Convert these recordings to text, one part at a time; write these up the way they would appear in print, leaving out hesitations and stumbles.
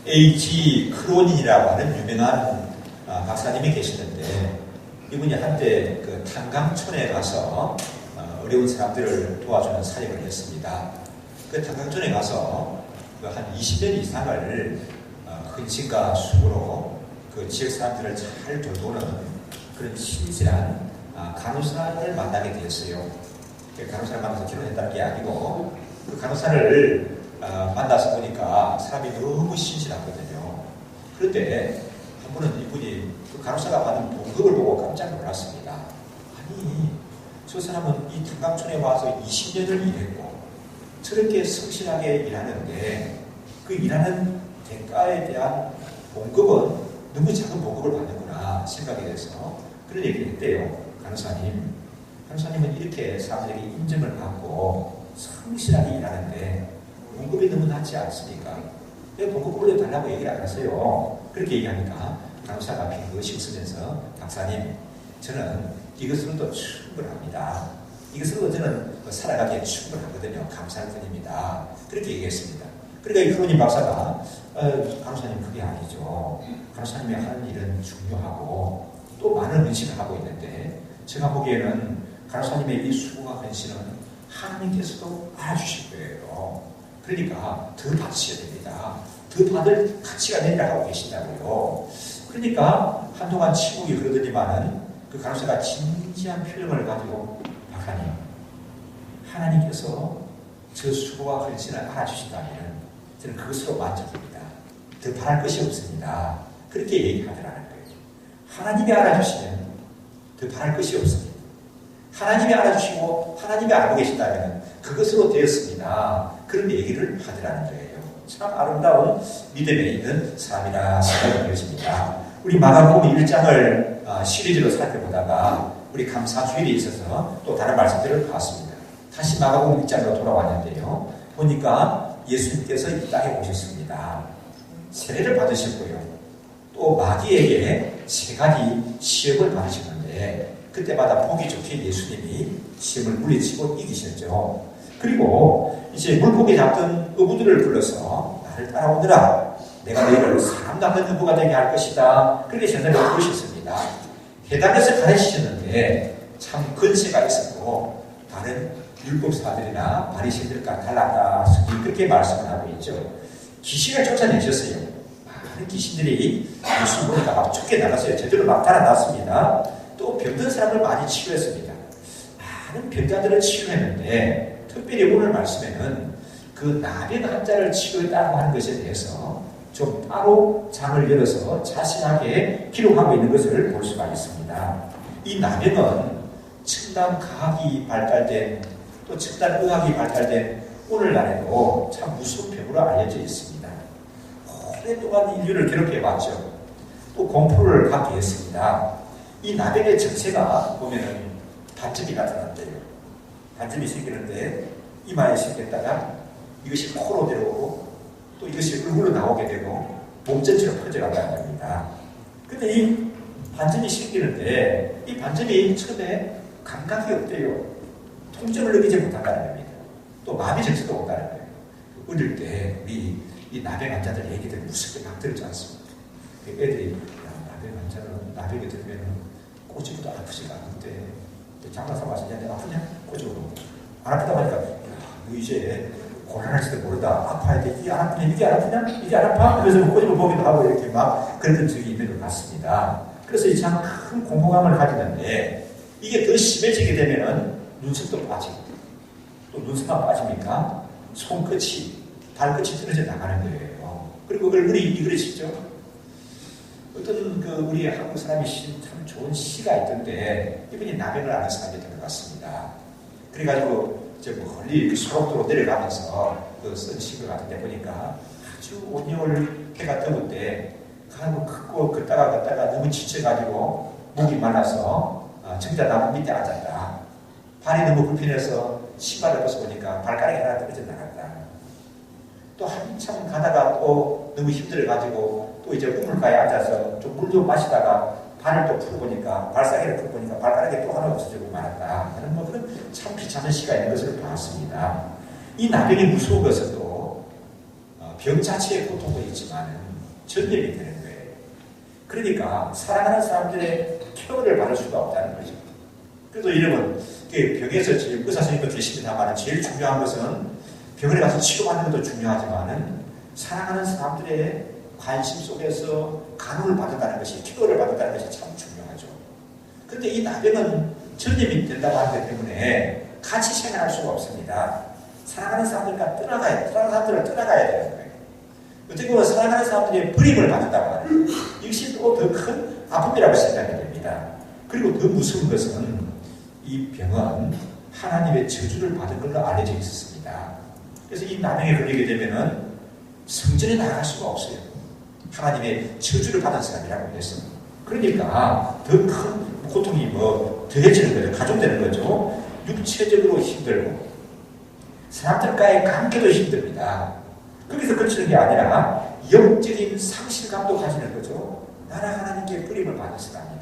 H. 크로닌이라고 하는 유명한 박사님이 계시는데, 이분이 한때 그 탄광촌에 가서 어려운 사람들을 도와주는 사역을 했습니다. 그 탄광촌에 가서 한 20년 이상을 헌신과 수고로 그 지역 사람들을 잘 돌보는 그런 신실한 간호사를 만나게 되었어요. 그 간호사를 만나서 결혼했다는 게 아니고, 그 간호사를 만나서 보니까 사람이 너무 신실하거든요. 그런데 한 번은 이분이 그 간호사가 받은 봉급을 보고 깜짝 놀랐습니다. 아니, 저 사람은 이 탄광촌에 와서 20년을 일했고 저렇게 성실하게 일하는데 그 일하는 대가에 대한 봉급은 너무 작은 봉급을 받는구나 생각이 돼서 그런 얘기를 했대요. 간호사님은 이렇게 사람들에게 인정을 받고 성실하게 일하는데 봉급이 너무 낮지 않습니까? 왜 봉급 올려달라고 얘기를 안 하세요? 그렇게 얘기하니까 간호사가 빙긋이 웃으면서, 박사님, 저는 이것으로도 충분합니다. 이것으로도 저는 살아가기에 충분하거든요. 감사할 뿐입니다. 그렇게 얘기했습니다. 그러니까 이 크로닌 박사가 간호사님, 그게 아니죠. 간호사님이 하는 일은 중요하고 또 많은 헌신을 하고 있는데, 제가 보기에는 간호사님의 이 수고와 헌신은 하나님께서도 알아주실 거예요. 그러니까 더 받으셔야 됩니다. 더 받을 가치가 있는 일을 하고 계신다고요. 그러니까 한동안 침묵이 흐르더니만은 그 간호사가 진지한 표정을 가지고, 박사님, 하나님께서 저 수고와 헌신을 알아주신다면 저는 그것으로 만족합니다. 더 바랄 것이 없습니다. 그렇게 얘기하더라는 거예요. 하나님이 알아주시면 더 바랄 것이 없습니다. 하나님이 알아주시고 하나님이 알고 계신다면 그것으로 되었습니다. 그런 얘기를 하더라는 거예요. 참 아름다운 믿음에 있는 사람이라 생각이 되어집니다. 우리 마가복음 1장을 시리즈로 살펴보다가 우리 감사주일이 있어서 또 다른 말씀들을 봤습니다. 다시 마가복음 1장으로 돌아왔는데요. 보니까 예수님께서 이 땅에 오셨습니다. 세례를 받으셨고요. 또 마귀에게 3가지 시험을 받으셨는데 그때마다 보기 좋게 예수님이 시험을 물리치고 이기셨죠. 그리고 이제 물고기 잡던 어부들을 불러서 나를 따라오느라 내가 너희를 사람 잡는 어부가 되게 할 것이다. 그렇게 전달을 부르셨습니다. 해당해서 가르치셨는데 참 근세가 있었고 다른 율법사들이나 바리새인들과 달랐다. 성경이 그렇게 말씀을 하고 있죠. 귀신을 쫓아내셨어요. 많은 귀신들이 예수 보니까 막 쫓겨나갔어요. 제대로 막 달아났습니다. 또 병든 사람을 많이 치료했습니다. 많은 병자들을 치료했는데 특별히 오늘 말씀에는 그 나병 환자를 치료했다고 하는 것에 대해서 좀 따로 장을 열어서 자세하게 기록하고 있는 것을 볼 수가 있습니다. 이 나병은 첨단 과학이 발달된 또 첨단 의학이 발달된 오늘날에도 참 무서운 병으로 알려져 있습니다. 오랫동안 인류를 괴롭혀왔죠. 또 공포를 갖게 했습니다. 이 나병의 정체가 보면은 반점이 나타난대요. 반점이 생기는데 이마에 생겼다가 이것이 코로 들어오고 또 이것이 얼굴로 나오게 되고 몸 전체로 퍼져나가야 합니다. 근데 이 반점이 생기는데 이 반점이 처음에 감각이 없대요. 통증을 느끼지 못한다는 겁니다. 또 마비 정체도 없다는 거예요. 어릴 때 우리 이 나병 환자들 얘기들 무섭게 막 들었지 않습니까? 애들이 나병 환자는 나병이 들면 꼬집어도 아프지가 않은데 장사사 와서 내가 아프냐? 꼬집어도 안 아프다 하니까 너 이제 곤란할지도 모르다. 아파야 돼. 이게 안 아프냐? 이게 안 아프냐? 이게 안 아파? 그래서 꼬집어 보기도 하고 이렇게 막 그랬던 적이 있는 것 같습니다. 그래서 이 참 큰 공포감을 가지는데 이게 더 심해지게 되면은 눈썹도 빠지고 또 눈썹만 빠집니까? 손끝이 발끝이 떨어져 나가는 거예요. 그리고 얼굴이 이그러지죠. 어떤 그 우리 한국 사람이 참 좋은 시가 있던데 이분이 나병을 아는 사람이 들어갔습니다. 그래가지고 저 멀리 소록도로 내려가면서 그 쓴 시글 같은데 보니까 아주 온여울 해가 더운데 가고 걷다가 너무 지쳐가지고 목이 말라서 정자나무 밑에 앉았다. 발이 너무 불편해서 신발을 벗어보니까 발가락이 하나 떨어져 나갔다. 또 한참 가다가 또 너무 힘들어가지고 또 이제 우물가에 앉아서 좀 물 좀 마시다가 발을 또 풀어보니까 발사기를 풀어보니까 발가락이 또 하나 없어지고 말았다. 하는 뭐 그런 참 비참한 시가 있는 것을 봤습니다. 이 나병이 무서운 것은 또 병 자체의 고통도 있지만 전염이 되는 거예요. 그러니까 사랑하는 사람들의 케어를 받을 수가 없다는 거죠. 그래도 이러면 병에서 의사 선생님도 계십니다만 제일 중요한 것은 병원에 가서 치료받는 것도 중요하지만 사랑하는 사람들의 관심 속에서 간호를 받는다는 것이, 케어를 받는다는 것이 참 중요하죠. 그런데 이 나병은 전염이 된다고 하기 때문에 같이 생활할 수가 없습니다. 사랑하는 사람들과 사랑하는 사람들을 떠나가야 되는 거예요. 어떻게 보면 사랑하는 사람들이 버림을 받는다고 하는 이것이 또 더 큰 아픔이라고 생각이 됩니다. 그리고 더 무서운 것은 이 병은 하나님의 저주를 받은 걸로 알려져 있었습니다. 그래서 이 나병에 걸리게 되면은 성전에 나갈 수가 없어요. 하나님의 저주를 받은 사람이라고 해서. 그러니까 더 큰 고통이 더해지는 거죠. 가중되는 거죠. 육체적으로 힘들고 사람들과의 관계도 힘듭니다. 거기서 그치는 게 아니라 영적인 상실감도 가지는 거죠. 나는 하나님께 버림을 받은 사람이다.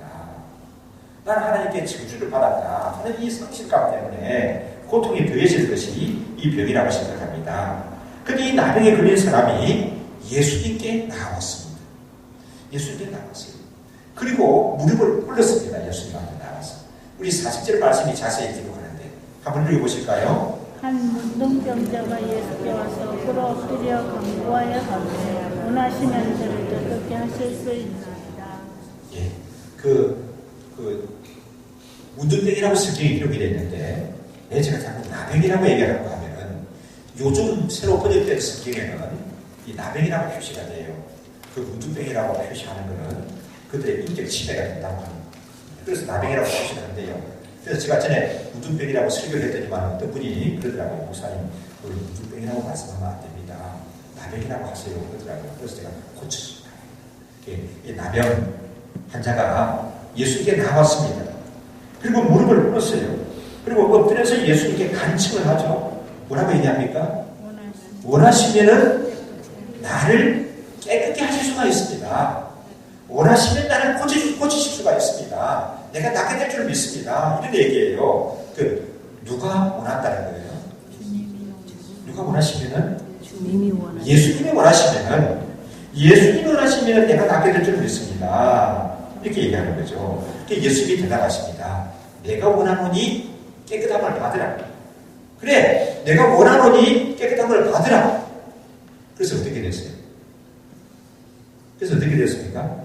나는 하나님께 저주를 받았다 하는 이 상실감 때문에 고통이 더해질 것이 이 병이라고 생각합니다. 그런데 이 나병에 걸린 사람이 예수님께 나왔습니다. 예수님께 나왔어요. 그리고 무릎을 꿇었습니다. 예수님한테 나와서. 우리 40절 말씀이 자세히 기록하는데 한번 읽어보실까요? 한 문둥병자가 예수께 와서 꿇어 엎드려 간구하여 가되 원하시면 저를 떠들게 하실 수 있나이다. 예, 문둥병이라고 성경에 기록이 되어 있는데 왜 제가 자꾸 나병이라고 얘기하려고 하면은 요즘 새로 번역된 성경에는 이 나병이라고 표시가 돼요. 그 문둥병이라고 표시하는 거는 그들의 인격 침해가 된다고 합니다. 그래서 나병이라고 표시를 하는데요. 그래서 제가 전에 문둥병이라고 설교를 했더니만 어떤 분이 그러더라고요. 목사님, 문둥병이라고 말씀하면 안 됩니다. 나병이라고 하세요. 그러더라고요. 그래서 제가 고쳤습니다. 이 나병 환자가 예수님께 나왔습니다. 그리고 무릎을 꿇었어요. 그리고 엎드려서 예수님께 간청을 하죠. 뭐라고 얘기합니까? 원하시면은 나를 깨끗게 하실 수가 있습니다. 원하시면 나를 고치실 수가 있습니다. 내가 낫게 될 줄 믿습니다. 이런 얘기예요. 누가 원한다는 거예요? 누가 원하시면은? 예수님이 원하시면 내가 낫게 될 줄 믿습니다. 이렇게 얘기하는 거죠. 예수님이 대답하십니다. 내가 원하노니 깨끗함을 받으라. 그래, 내가 원하노니 깨끗함을 받으라. 그래서 어떻게 됐어요? 그래서 어떻게 됐습니까?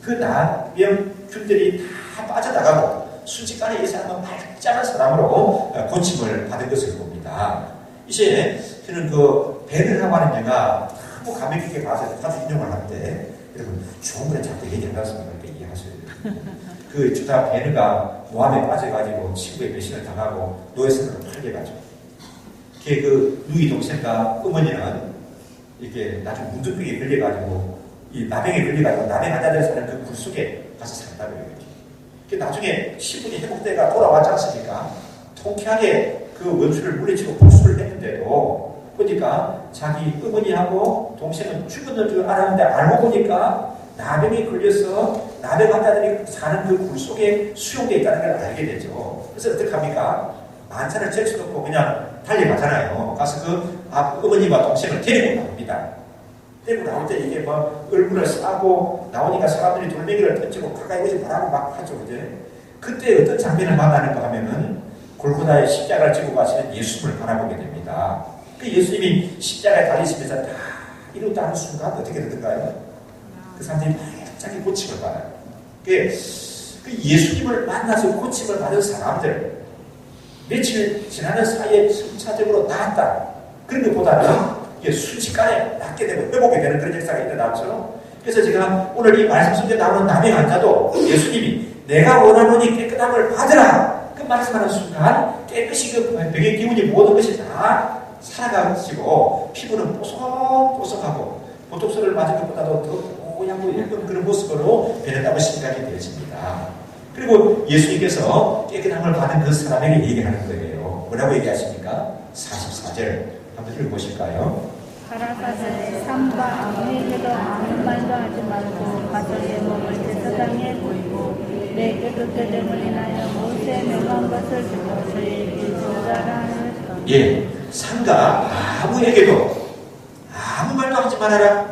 그 나병균들이 다 빠져나가고 순식간에 이 사람은 말짱한 사람으로 고침을 받은 것을 봅니다. 이제 저는 배를 하고 하는 영화 너무 감명 깊게 봐서 자주 인용을 하는데 여러분 좋은 거는 자꾸 얘기한다고 이렇게 이해하셔야 돼요. 주다 베르가 모함에 빠져가지고 친구의 배신을 당하고 노예생으로 팔게 가죠. 누이 동생과 어머니는 이렇게 나중에 문둥병에 걸려가지고 이 나병에 걸려가지고 나병 환자들 사는 그 굴속에 가서 산다고요. 이렇게. 나중에 신분이 회복돼가 돌아왔지 않습니까? 통쾌하게 그 원수를 물리치고 복수를 했는데도 보니까 자기 어머니하고 동생은 죽었는 줄 알았는데 알고 보니까 나병에 걸려서 나병 환자들이 사는 그 굴속에 수용되어 있다는 걸 알게 되죠. 그래서 어떻게 합니까? 만찬을 제쳐놓고 그냥 달려가잖아요. 가서 어머니와 동생을 데리고 나옵니다. 데리고 나올 때 이게 얼굴을 싸고 나오니까 사람들이 돌멩이를 던지고 가까이 오지 말라고 막 하죠. 그때 어떤 장면을 만나는가 하면은 골고다의 십자가를 지고 가시는 예수님을 바라보게 됩니다. 그 예수님이 십자가에 달리시면서 다 이루다 하는 순간 어떻게 되던가요? 그 사람들이 갑자기 고침을 받아요. 그 예수님을 만나서 고침을 받은 사람들, 며칠 지나는 사이에 순차적으로 나았다. 그런 것보다는 순식간에 낫게 되고 회복이 되는 그런 역사가 일어나죠. 그래서 제가 오늘 이 말씀 속에 나오는 나병 환자도 예수님이 내가 원하노니 깨끗함을 받으라. 그 말씀하는 순간 깨끗이 병의 기운이 모든 것이 다 살아가시고 피부는 뽀송뽀송하고 보톡스를 맞은 것보다도 더 뽀얗고 예쁜 그런 모습으로 변했다고 생각이 되어집니다. 그리고 예수님께서 깨끗함을 받은 그 사람에게 얘기하는 거예요. 뭐라고 얘기하십니까? 44절 한번 읽어보실까요? 가라사대 삼가 아무에게도 아무 말도 하지 말고 가서 내 몸을 제사장에 보이고 내 깨끗됨을 인하여 모세의 명한 것을 듣고 저희에게 전달하였다. 예, 삼가 아무에게도 아무 사모하지 말아라.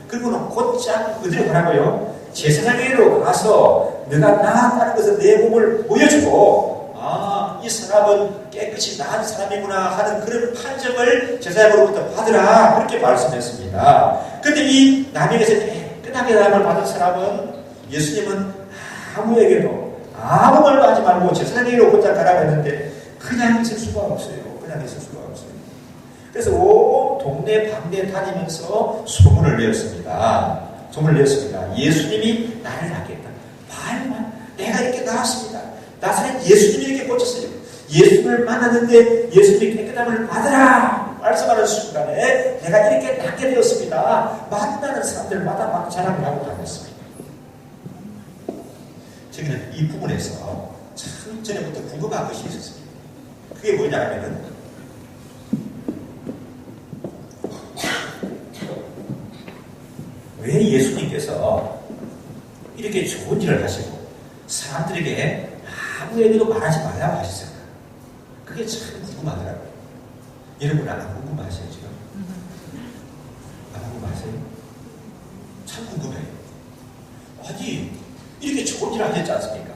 그리고는 곧장 그들이 뭐라고요? 제사장에게로 가서 내가 나았다는 것을 내 몸을 보여주고 이 사람은 깨끗이 나은 사람이구나 하는 그런 판정을 제사장으로부터 받으라 그렇게 말씀했습니다. 그런데 이 남에게서 깨끗하게 나음을 받은 사람은 예수님은 아무에게도 아무 말도 하지 말고 제사장에게로 곧장 가라고 했는데 그냥 있을 수가 없어요. 그냥 있을 수가 없어요. 그래서 온 동네 방네 다니면서 소문을 내었습니다. 소문을 내었습니다. 예수님이 나를 낫게 했다. 말만 내가 이렇게 나왔습니다. 나사렛 예수님이 이렇게 고쳤어요. 예수님을 만났는데 예수님이 깨끗함을 받으라 말씀하는 순간에 내가 이렇게 낫게 되었습니다. 만나는 사람들마다 막 자랑을 하고 다녔습니다. 저는 이 부분에서 참 전에부터 궁금한 것이 있었습니다. 그게 뭐냐면은 왜 예수님께서 이렇게 좋은 일을 하시고 사람들에게 아무에게도 말하지 말라고 하셨을까? 그게 참 궁금하더라고요. 여러분 안 궁금하세요 지금? 안 궁금하세요? 참 궁금해요. 아니 이렇게 좋은 일을 하셨지 않습니까?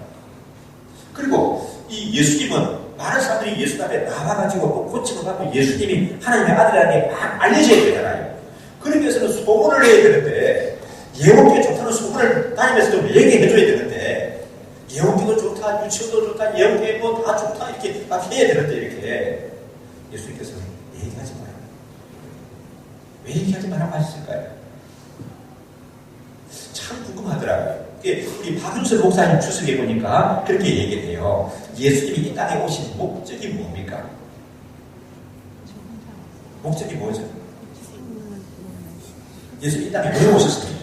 그리고 이 예수님은 많은 사람들이 예수 앞에 나와가지고 고치고 가고 예수님이 하나님의 아들이라는 게 막 알려져야 되잖아요. 그러기 위해서는 소문을 내야 되는데 예언기가 좋다는 소문을 다니면서 좀 얘기해줘야 되는데 예언기도 좋다, 유치원도 좋다, 예언기 뭐 다 좋다 이렇게 막 해야 되는데 이렇게 예수님께서 얘기하지 마라. 왜 얘기하지 말라고 하셨을까요? 참 궁금하더라고요. 우리 박윤설 목사님 추석에 보니까 그렇게 얘기를 해요. 예수님이 이 땅에 오신 목적이 뭡니까? 목적이 뭐죠? 예수님이 이 땅에 왜 오셨습니까?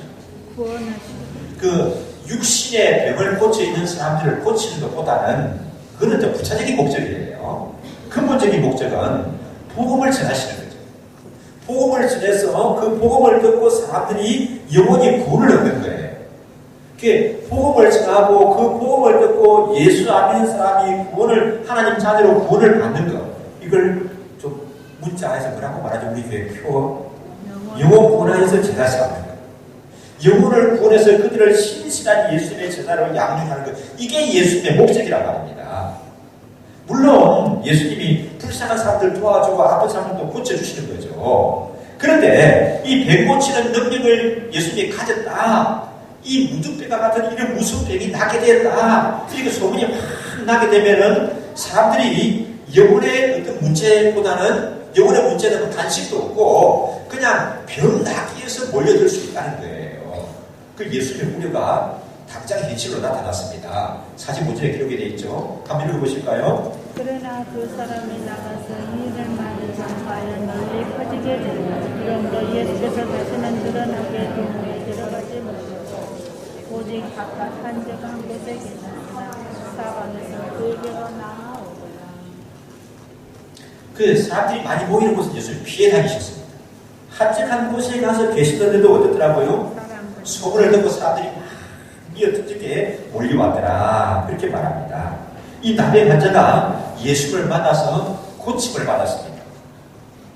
그 육신의 병을 고쳐 있는 사람들을 고치는 것보다는 그거는 더 부차적인 목적이에요. 근본적인 목적은 복음을 전하시는 거죠. 복음을 전해서 그 복음을 듣고 사람들이 영원히 구원을 얻는 거예요. 복음을 전하고 그 복음을 듣고 예수 안 믿는 사람이 구원을 하나님 자녀로 구원을 받는 것 이걸 좀 문자에서 뭐라고 말하죠? 우리 교회 표 영혼 구원하여서 제사 삼는 것 영혼을 구원해서 그들을 신실한 예수님의 제사로 양육하는 것 이게 예수님의 목적이란 말입니다. 물론 예수님이 불쌍한 사람들 도와주고 아픈 사람들도 고쳐주시는 거죠. 그런데 이 병 고치는 능력을 예수님이 가졌다. 이 무등병과 같은 이런 무서운 병이 나게 됐다. 이렇게 소문이 막 나게 되면은 사람들이 영혼의 어떤 문제보다는 영혼의 문제는 간식도 없고 그냥 병 낫기 위해서 몰려들 수 있다는 거예요. 그 예수님의 우려가 당장 현실로 나타났습니다. 45절에 기록이 되어 있죠. 한번 읽어보실까요? 그러나 그 사람이 나가서 이를 많은 장가에 널리 퍼지게 되고 그러므로 예수께서 다시는 늘어나게 동네에 들어가지 못하고 오직 바깥 한적한 곳에 계셨으나 사방에서 그에게로 나아오더라. 그 사람들이 많이 모이는 곳은 예수를 피해 다니셨습니다. 한적한 곳에 가서 계시던데도 어떻더라고요? 소문을 듣고 사람들이 막 미어뜯게 몰려왔더라. 그렇게 말합니다. 이 남의 환자가 예수를 만나서 고침을 받았습니다.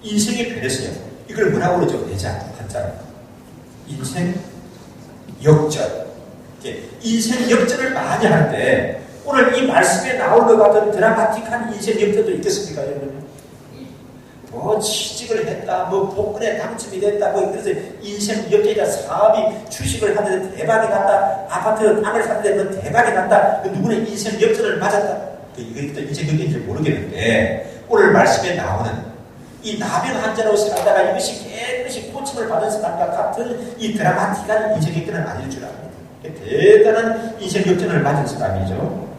인생이 변했어요. 이걸 뭐라고 그러죠? 내자 한자로. 인생 역전. 인생 역전을 많이 하는데 오늘 이 말씀에 나올 것 같은 드라마틱한 인생 역전도 있겠습니까, 여러분? 뭐 취직을 했다, 뭐 복권에 당첨이 됐다, 뭐 그래서 인생 역전이다. 사업이 주식을 하는데 대박이 났다, 아파트 땅을 샀는데 뭐 대박이 났다. 누구는 인생 역전을 맞았다. 이게 또 인생 역전인지 모르겠는데 오늘 말씀에 나오는 이 나병 환자로 살다가 이것이 깨끗이 고침을 받은 사람과 같은 이 드라마틱한 인생 역전은 아닐 줄 압니다. 대단한 인생 역전을 맞은 사람이죠.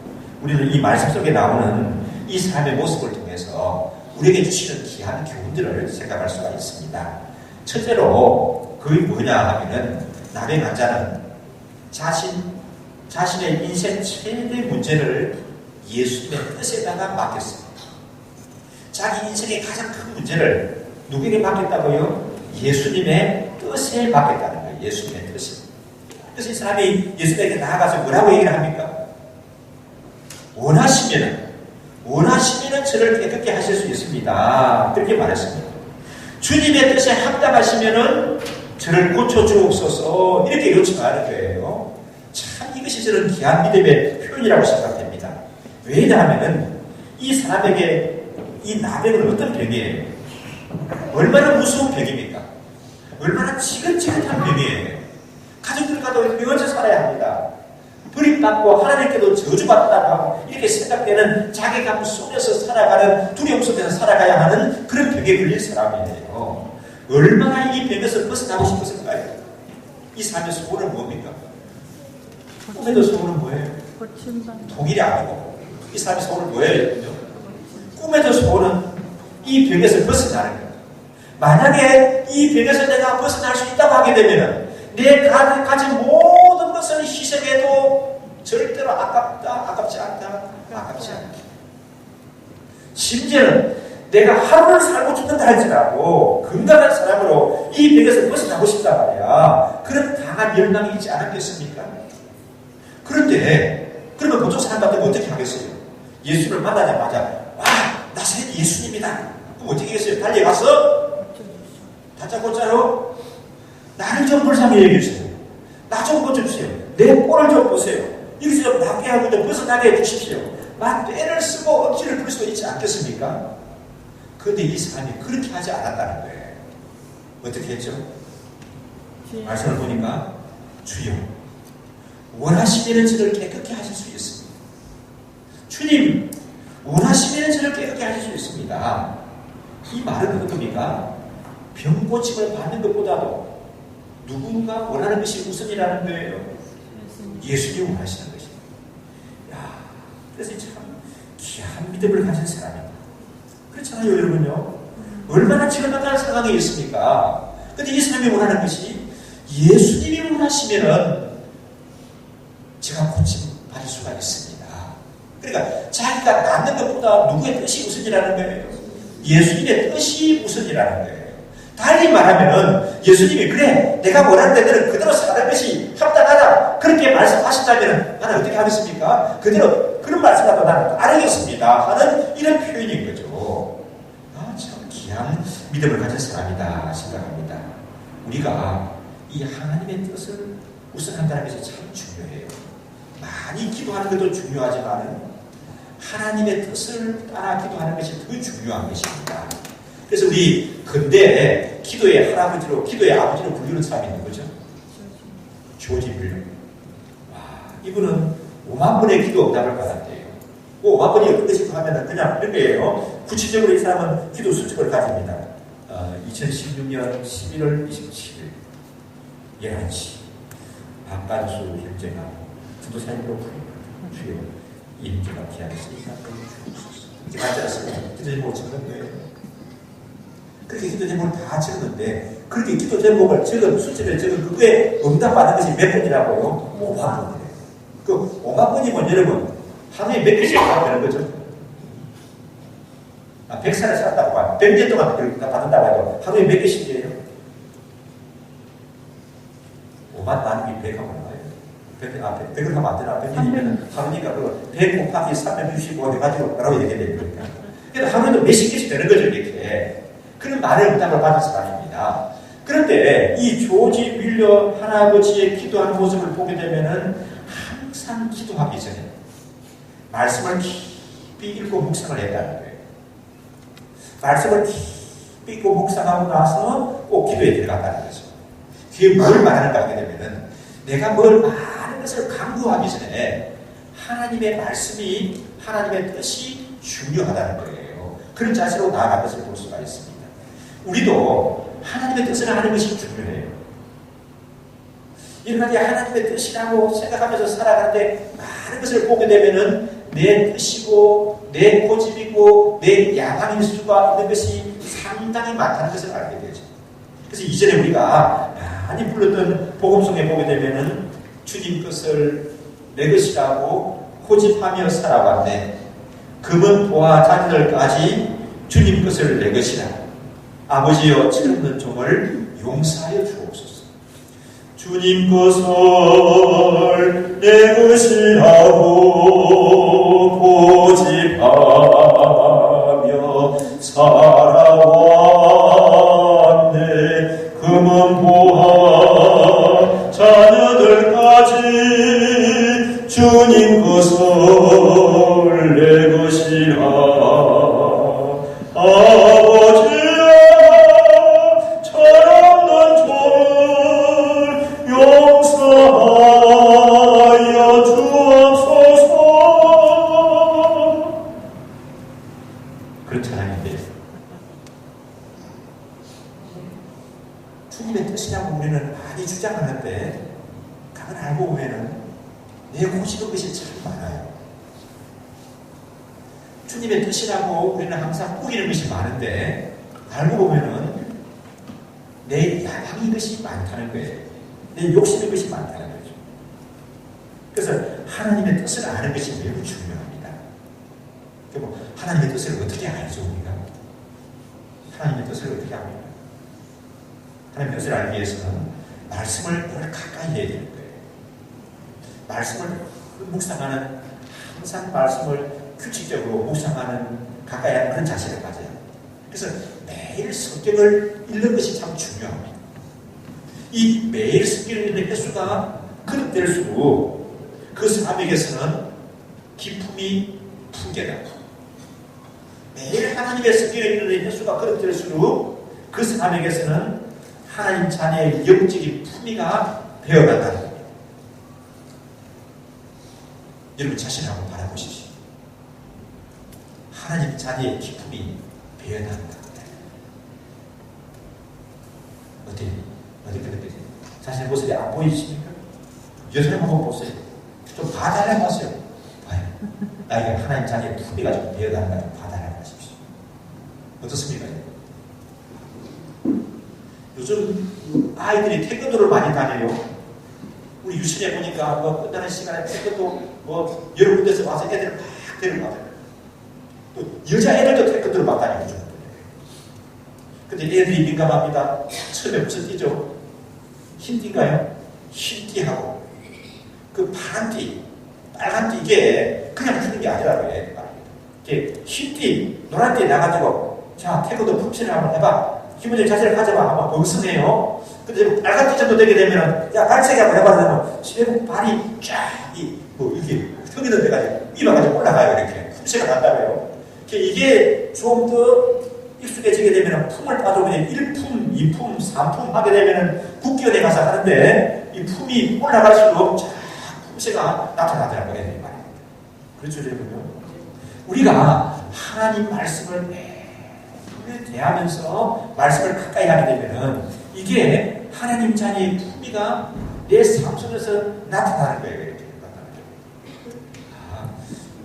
우리는 이 말씀 속에 나오는 이 사람의 모습을 통해서 우리에게 주시는 귀한 교훈들을 생각할 수가 있습니다. 첫째로 그게 뭐냐 하면은 나병 환자는 자신의 인생 최대 문제를 예수님의 뜻에다가 맡겼습니다. 자기 인생의 가장 큰 문제를 누구에게 맡겼다고요? 예수님의 뜻에 맡겼다는 거예요. 예수님의 뜻에. 그래서 이 사람이 예수님에게 나아가서 뭐라고 얘기를 합니까? 원하시면은 저를 깨끗게 하실 수 있습니다. 그렇게 말했습니다. 주님의 뜻에 합당하시면은 저를 고쳐주옵소서 이렇게 요청하는 거예요. 참 이것이 저는 귀한 믿음의 표현이라고 생각됩니다. 왜냐하면 이 사람에게 이 나병은 어떤 병이에요? 얼마나 무서운 병입니까? 얼마나 지긋지긋한 병이에요. 가족들과도 헤어져 살아야 합니다. 버림받고 하나님께도 저주받는다고 하고 이렇게 생각되는 자괴감 속에서 살아가는 두려움 속에서 살아가야 하는 그런 병에 걸린 사람이에요. 얼마나 이 병에서 벗어나고 싶었을까요? 이 사람의 소원은 뭡니까? 꿈에도 소원은 뭐예요? 독일이 아니고 이 사람의 소원은 뭐예요? 꿈에도 소원은 이 병에서 벗어나는 거예요. 만약에 이 병에서 내가 벗어날 수 있다고 하게 되면 내 가진 모든 것을 희생해도 절대로 아깝지 않다. 심지어는 내가 하루를 살고 죽는다 할지라도 건강한 사람으로 이 병에서 벗어나고 싶단 말이야. 그런 강한 열망이 있지 않았겠습니까? 그런데 그러면 보통 사람들은 어떻게 하겠어요? 예수를 만나자마자 와, 나사렛 예수님이다. 그럼 어떻게 하겠어요? 달려가서 다짜고짜로 나를 좀 불쌍히 여겨주세요. 나 좀 고쳐주세요. 내 꼴을 좀 보세요. 여기서 좀 낫게 하고 좀 벗어나게 해주십시오. 막 떼를 쓰고 억지를 부릴 수 있지 않겠습니까? 그런데 이 사람이 그렇게 하지 않았다는 거예요. 어떻게 했죠? 말씀을 보니까 주여 원하시면 저를 깨끗게 하실 수 있습니다. 주님 원하시면 저를 깨끗게 하실 수 있습니다. 이 말은 어떻습니까? 병 고침을 받는 것보다도 누군가 원하는 것이 우선이라는 거예요. 예수님이 원하시는 것입니다. 그래서 참 귀한 믿음을 가진 사람입니다. 그렇잖아요, 여러분요. 얼마나 지긋지긋한 상황에 있습니까? 근데 이 사람이 원하는 것이 예수님이 원하시면은 제가 고침 받을 수가 있습니다. 그러니까 자기가 낫는 것보다 누구의 뜻이 우선이라는 거예요. 예수님의 뜻이 우선이라는 거예요. 달리 말하면 예수님이 그래 내가 원하는 대로 그대로 사는 것이 합당하다 그렇게 말씀하신다면 나는 어떻게 하겠습니까? 그대로 그런 말씀이라도 나는 따르겠습니다 하는 이런 표현인 거죠. 참 귀한 믿음을 가진 사람이다 생각합니다. 우리가 이 하나님의 뜻을 우선한다는 것이 참 중요해요. 많이 기도하는 것도 중요하지만 하나님의 뜻을 따라 기도하는 것이 더 중요한 것입니다. 그래서 우리 근대에 기도의 할아버지로, 기도의 아버지로 불리는 사람이 있는 거죠. 조지 밀러. 이분은 5만 번의 기도 응답을 받았대요. 5만 번이 어떤 것인가 하면 그냥 이런 거예요. 구체적으로 이 사람은 기도 수첩을 가집니다. 2016년 11월 27일 11시 박간수 현재가 구도사님으로 주요 임기가 기하였으니까 이렇게 맞지 않습니까? 기도 제목을 적은 거예요. 그렇게 기도 제목을 다 적었는데 그렇게 기도 제목을 적은 수첩에 적은 그거에 응답받은 것이 몇 번이라고요? 5만 번이래요. 그 5만 번이면 여러분 하루에 몇 개씩 받는 거죠? 100살을 살았다고 봐요. 100년 동안 받는다고 해도 하루에 몇 개씩이에요? 5만 나누기 100하고 나와요. 100을 하면 안 되나? 100이면 하루니까 그 100 곱하기 365 해가지고 뭐라고 얘기해야 되는 거니까. 그러니까 하루에도 몇십 개씩 되는 거죠, 이렇게. 그런 말의 응답을 받은 사람입니다. 그런데 이 조지 밀러 할아버지의 기도하는 모습을 보게 되면은 항상 기도하기 전에 말씀을 깊이 읽고 묵상을 했다는 거예요. 말씀을 깊이 읽고 묵상하고 나서 꼭 기도에 들어갔다는 거죠. 그게 뭘 말하는가 하게 되면은 내가 뭘 많은 것을 강구하기 전에 하나님의 말씀이 하나님의 뜻이 중요하다는 거예요. 그런 자세로 나아간 것을 볼 수가 있습니다. 우리도 하나님의 뜻을 아는 것이 중요해요. 여러 가지 하나님의 뜻이라고 생각하면서 살아가는데 많은 것을 보게 되면은 내 뜻이고 내 고집이고 내 야망일 수가 있는 것이 상당히 많다는 것을 알게 되죠. 그래서 이전에 우리가 많이 불렀던 복음송에 보게 되면은 주님 것을 내 것이라고 고집하며 살아왔네. 금은 보화 잔들까지 주님 것을 내 것이라. 아버지여 철없는 종을 용서하여 주옵소서. 주님 것을 내 것이라고 고집하며 살아왔네. 금은 보화 우리는 많이 주장하는데 가만 알고 보면은 내고집은 것이 참 많아요. 주님의 뜻이라고 우리는 항상 꾸기는 것이 많은데 알고 보면은 내 야망인 것이 많다는 거예요. 내 욕심인 것이 많다는 거죠. 그래서 하나님의 뜻을 아는 것이 매우 중요합니다. 그리고 하나님의 뜻을 어떻게 알죠, 우리가? 하나님의 뜻을 어떻게 합니까? 하나님의 뜻을 알기 위해서는 말씀을 늘 가까이 해야 되는 거예요. 말씀을 묵상하는, 항상 말씀을 규칙적으로 묵상하는, 가까이 하는 그런 자세를 가져요. 그래서 매일 성경을 읽는 것이 참 중요합니다. 이 매일 성경을 읽는 횟수가 거듭될수록 그 사람에게서는 기쁨이 풍겨나고, 매일 하나님의 성경을 읽는 횟수가 거듭될수록 그 사람에게서는 하나님 자녀의 영적인 품위가 되어간다는 겁니다. 여러분 자신을 한번 바라보십시오. 하나님 자녀의 기쁨이 배어난다. 어때요? 어떻게 자신의 모습이 안 보이십니까? 여러분 한번 보세요. 좀 봐달라고 하세요. 봐요. 나에게 하나님 자녀의 품위가 좀 배어난다. 좀 봐달라고 하십시오. 어떻습니까? 요즘 아이들이 태권도를 많이 다녀요. 우리 유치원에 보니까 뭐 끝나는 시간에 태권도 뭐 여러 군데서 와서 애들을 막 데려가요. 또 여자애들도 태권도를 막 다니고. 근데 애들이 민감합니다. 처음에 무슨 띠죠? 흰띠인가요? 흰띠하고 그 파란띠, 빨간띠 이게 그냥 주는 게 아니라고 해요. 이게 흰띠, 노란띠 나가지고 자 태권도 품질을 한번 해봐. 기본적인 자세를 가져봐. 한번 봉성해요. 근데 빨간띠 정도 되게 되면은 야 발차기 한번 해봐. 그러면 지금 발이 쫙 이게 턱이 는 데가 이만까지 올라가요. 이렇게 품새가 난다고요. 이게 좀 더 익숙해지게 되면 품을 따져 그냥 1품, 2품, 3품 하게 되면 국기원에 가서 하는데 이 품이 올라갈수록 쫙 품새가 나타나더라고요. 그렇죠, 여러분요? 우리가 하나님 말씀을 매일 대하면서 말씀을 가까이 하게 되면은 이게 하나님 자녀의 품위가 내 삶 속에서 나타나는 거예요. 이렇게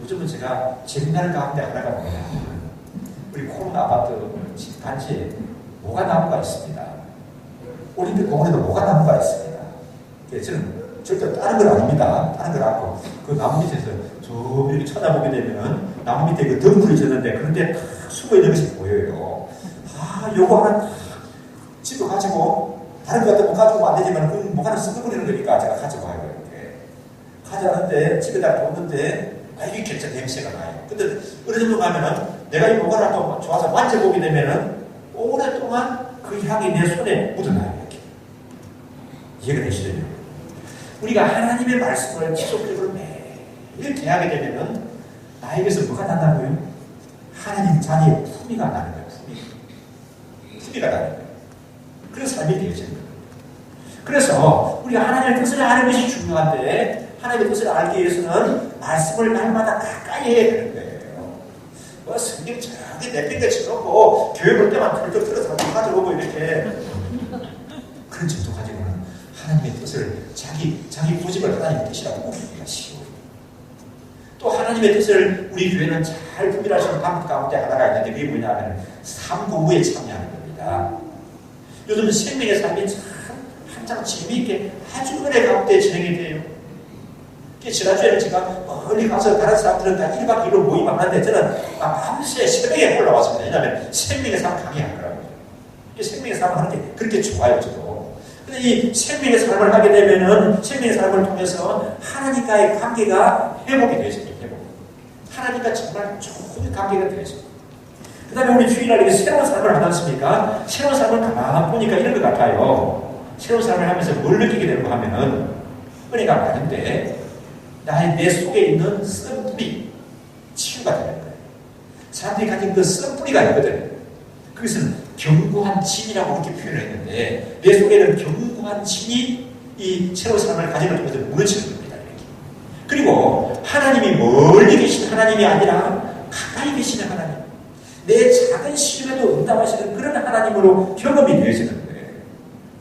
요즘은 제가 재미나는 가운데 하나가 뭐냐. 우리 콩 아파트 단지에 모가 나무가 있습니다. 올림픽 공원에도 모가 나무가 있습니다. 저는 절대 다른 건 아닙니다. 다른 건 아니고 그 나무 밑에서 저 이렇게 쳐다보게 되면 나무 밑에 그 덩굴이 졌는데 그런데 탁 숨어 있는 것이 보여요. 요거 하나 탁 집에 가지고 다른 것 같으면 가지고 안 되지만 그 뭐가는 썩어버리는 거니까 제가 가져가요. 이렇게 가져가는데 집에다 뒀는데 이게 결정 냄새가 나요. 근데 어느 정도 가면은 내가 이 모가를 또 좋아서 만져보게 되면은 오랫동안 그 향이 내 손에 묻어나요. 이렇게. 이해가 되시죠? 우리가 하나님의 말씀을 지속적으로 매일 대하게 되면은 나에게서 뭐가 난다고요? 하나님 자녀의 품위가 나는 거예요. 품위가 나는 거예요. 그래서 삶이 되어지는 거예요. 그래서 우리가 하나님의 뜻을 아는 것이 중요한데 하나님의 뜻을 알기 위해서는 말씀을 날마다 가까이 해야 되는 거예요. 성경 저기 내팽개치 놓고 교회 볼 때만 털떡 틀어서 가져오고 이렇게 그런 정도 가지고는 하나님의 뜻을 자기 고집을 하나님의 뜻이라고 꾸기기가 쉬워요. 또 하나님의 뜻을 우리 교회는 잘 분별할 수 있는 방법 가운데 하나가 있는데 그게 뭐냐면 삶 공부에 참여하는 겁니다. 요즘 생명의 삶이 참 한창 재미있게 아주 은혜 가운데 진행이 돼요. 지난주에는 제가 멀리 가서 다른 사람들은 다 1박 2일로 모임하는데 저는 밤새 새벽에 올라왔습니다. 왜냐하면 생명의 삶 강의하더라고요. 이 생명의 삶을 하는 게 그렇게 좋아요, 저도. 근데 이 생명의 삶을 하게 되면은 생명의 삶을 통해서 하나님과의 관계가 회복이 되죠. 회복. 하나님과 정말 좋은 관계가 되죠. 그 다음에 우리 주일날 새로운 삶을 하지 않습니까? 새로운 삶을 가만 보니까 이런 것 같아요. 새로운 삶을 하면서 뭘 느끼게 되는가 하면은 은혜가 많은데 내 속에 있는 쓴 뿌리 치유가 되는 거예요. 사람들이 가진 그 쓴 뿌리가 있거든. 그것은 견고한 진이라고 그렇게 표현을 했는데 내 속에는 견고한 진이 이 새로운 삶을 가지는 통해서 무너지는 겁니다. 그리고 하나님이 멀리 계신 하나님이 아니라 가까이 계시는 하나님, 내 작은 시름에도 응답하시는 그런 하나님으로 경험이 되어지는 거예요.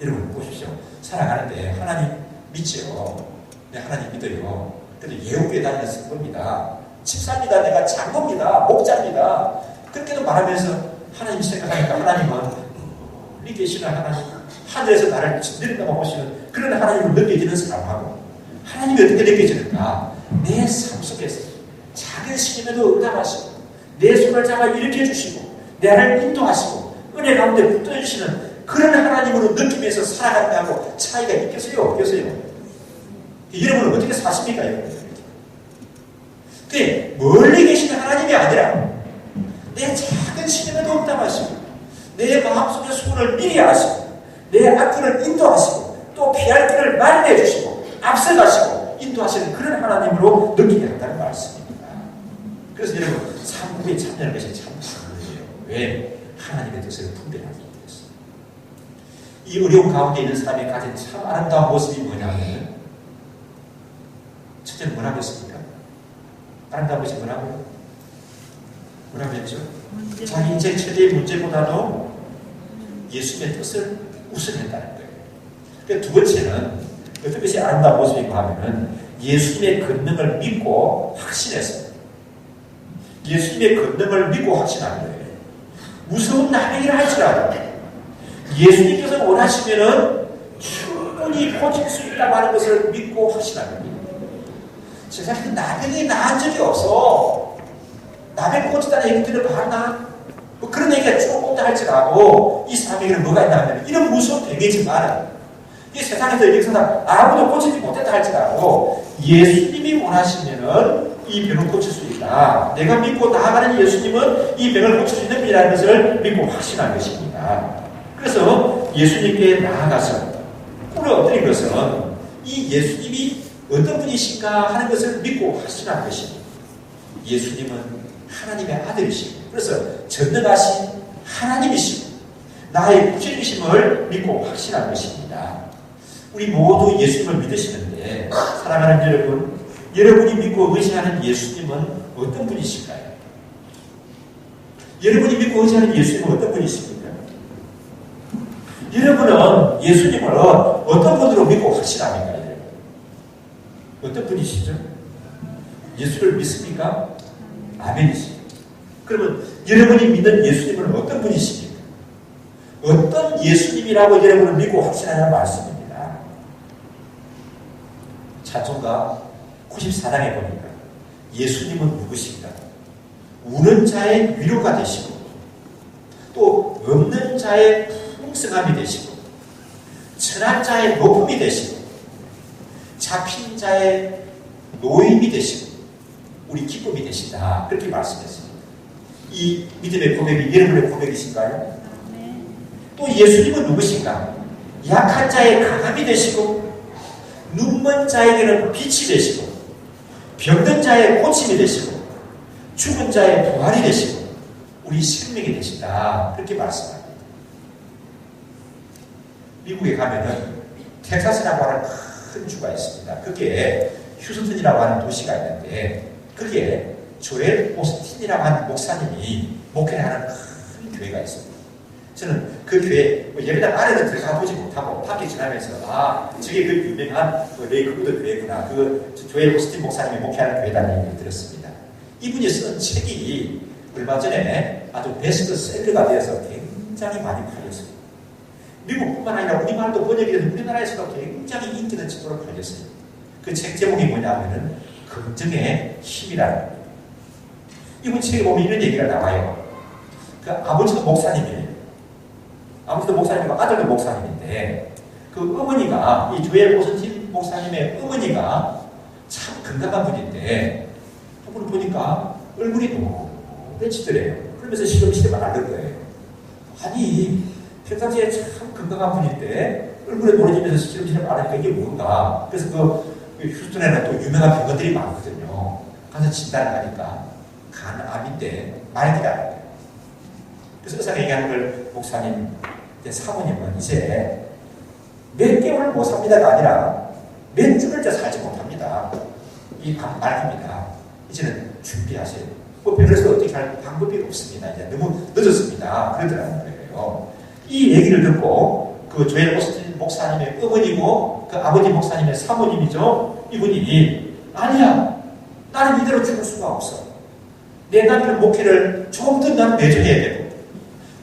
여러분 보십시오. 살아가는데 하나님 믿죠. 네, 하나님 믿어요. 그래도 예우교회 다니는 성도입니다. 집사입니다. 내가 장로입니다. 목자입니다. 그렇게도 말하면서 하나님 생각하니까 하나님은 우리 계시는 하나님, 하늘에서 나를 내린다고 보시는 그런 하나님을 느껴지는 사람하고 하나님이 어떻게 느껴지는가? 내 삶 속에서 작은 시임에도 응답하시고 내 손을 잡아 일으켜 주시고 나를 인도하시고 은혜 가운데 붙들어 주시는 그런 하나님으로 느끼면서 살아간다고 차이가 있겠어요? 없겠어요? 여러분은 어떻게 사십니까? 여러분? 근데 멀리 계시는 하나님이 아니라 내 작은 시임에도 응답하시고 내 마음속의 소원을 미리 아시고 내 앞길을 인도하시고 또 피할 길을 마련해 주시고 앞서가시고 인도하시는 그런 하나님으로 느끼게 한다는 말씀입니다. 그래서 여러분 삼국에 참여하는 것이 참 중요해요. 왜? 하나님의 뜻을 분별하기 위해서. 이 어려운 가운데 있는 사람이 가진 참 아름다운 모습이 뭐냐면 첫째는 뭐라고 했습니까? 아름다운 것이 뭐라고요? 뭐라고 했죠? 자기 인생 최대의 문제보다도 예수님의 뜻을 우선했다는 거예요. 그러니까 두 번째는 어떤 것이 아름다운 모습인가 하면은 예수님의 권능을 믿고 확신해서 예수님의 권능을 믿고 확신하는 거예요. 무서운 나병이라 할지라도 예수님께서 원하시면은 충분히 고칠 수 있다고 하는 것을 믿고 확신하는 거예요. 세상에 그 나병이 나은 적이 없어. 나병 고치다는 얘기 들어봤나? 뭐 그런 얘기가 조금 더 할지라도 이 사람에게는 뭐가 있나 하면 이런 무서운 병이지만 이 세상에서 이렇게 아무도 고치지 못했다 할지라도 예수님이 원하시면은 이 병을 고칠 수 있다. 내가 믿고 나아가는 예수님은 이 병을 고칠 수 있는 분이라는 것을 믿고 확신한 것입니다. 그래서 예수님께 나아가서 꿀을 엎드린 것은 이 예수님이 어떤 분이신가 하는 것을 믿고 확신한 것입니다. 예수님은 하나님의 아들이시고 그래서 전능하신 하나님이시고 나의 구주이심을 믿고 확신한 것입니다. 우리 모두 예수님을 믿으시는데 사랑하는 여러분, 여러분이 믿고 의지하는 예수님은 어떤 분이실까요? 여러분이 믿고 의지하는 예수님은 어떤 분이십니까? 여러분은 예수님을 어떤 분으로 믿고 확신합니까? 어떤 분이시죠? 예수를 믿습니까? 아멘이시죠. 그러면 여러분이 믿는 예수님은 어떤 분이십니까? 어떤 예수님이라고 여러분을 믿고 확신하는 말씀입니다. 찬송가 94장에 보니까 예수님은 누구신가? 우는 자의 위로가 되시고 또 없는 자의 풍성함이 되시고 천한 자의 높음이 되시고 잡힌 자의 노임이 되시고 우리 기쁨이 되신다. 그렇게 말씀했습니다. 이 믿음의 고백이 여러분의 고백이신가요? 또 예수님은 누구신가? 약한 자의 강함이 되시고 눈먼 자에게는 빛이 되시고 병든 자의 고침이 되시고 죽은 자의 부활이 되시고 우리 생명이 되신다. 그렇게 말씀합니다. 미국에 가면은 텍사스라고 하는 큰 주가 있습니다. 그게 휴스턴이라고 하는 도시가 있는데 그게 조엘 오스틴이라고 하는 목사님이 목회를 하는 큰 교회가 있습니다. 저는 그 교회 예배당 안에는 들어가 보지 못하고 밖에 지나면서 저게 그 유명한 레이크우드 교회구나. 그 조엘 오스틴 목사님이 목회하는 교회라는 얘기를 들었습니다. 이분이 쓴 책이 얼마 전에 아주 베스트셀러가 되어서 굉장히 많이 팔렸어요. 미국뿐만 아니라 우리말도 번역이 돼서 우리나라에서도 굉장히 인기 있는 책으로 팔렸어요. 그 책 제목이 뭐냐면은 긍정의 힘이라는 거예요. 이분 책에 보면 이런 얘기가 나와요. 그 아버지도 목사님이에요. 아버지도 목사님이고 아들도 목사님인데 그 어머니가 이 조엘 오스틴 목사님의 어머니가 참 건강한 분인데 그분을 보니까 얼굴이 노래지더래요. 그러면서 시름시름 앓는 거예요. 아니 평상시에 참 건강한 분인데 얼굴에 노래지면서 시름시름 앓으니까 이게 뭔가. 그래서 그 휴스턴에는 또 유명한 병원들이 많거든요. 가서 진단을 하니까 간암인데 말기가 안 돼요. 그래서 의사가 얘기하는 걸 목사님 사모님은 이제 몇 개월을 못 삽니다가 아니라 몇 주를 살지 못합니다. 이 말입니다. 이제는 준비하세요. 뭐 병원에서 어떻게 할 방법이 없습니다. 이제 너무 늦었습니다. 그러더라는 거예요. 이 얘기를 듣고 그 조엘 오스틴 목사님의 어머니고 그 아버지 목사님의 사모님이죠. 이분이 아니야, 나는 이대로 죽을 수가 없어. 내 남편 목회를 조금 더 나는 내줘야 되고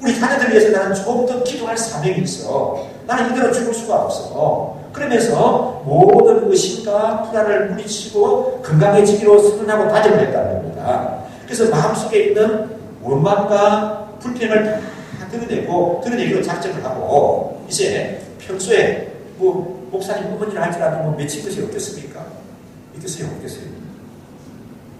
우리 자녀들 위해서 나는 조금 더 기도할 사명이 있어. 나는 이대로 죽을 수가 없어. 그러면서 모든 의심과 불안을 물리치고 건강해지기로 선언하고 다짐을 했다는 겁니다. 그래서 마음속에 있는 원망과 불평을 다 드러내기로 작정을 하고 이제 평소에 뭐 목사님 어머니를 할지라도 뭐 맺힌 것이 없겠습니까? 있겠어요? 없겠어요?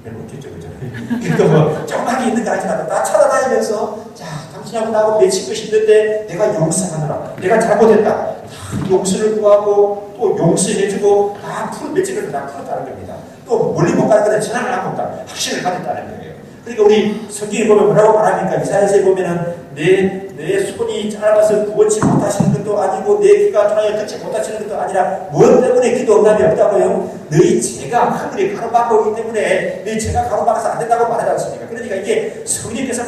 별로 없겠죠, 그죠? 그러니까 뭐 조그맣게 있는 거 아니라도 다 찾아다니면서 자, 당신하고 나하고 맺힌 것이 있는데 내가 용서하느라 내가 잘못했다. 다 용서를 구하고 또 용서해주고 다 맺힌 것을 다 풀었다는 겁니다. 또 멀리 못 가는 것은 전화를 하고 있다. 확신을 가졌다는 거예요. 그러니까 우리 성경에 보면 뭐라고 말합니까? 이사야서에 보면은 내 손이 짧아서 구원치 못하시는 것도 아니고 내 귀가 전하여 듣지 못하시는 것도 아니라 무엇 때문에 기도 응답이 없다고요? 너희 죄가 하늘에 가로막고 있기 때문에 너희 죄가 가로막아서 안 된다고 말하지 않습니까? 그러니까 이게 성령께서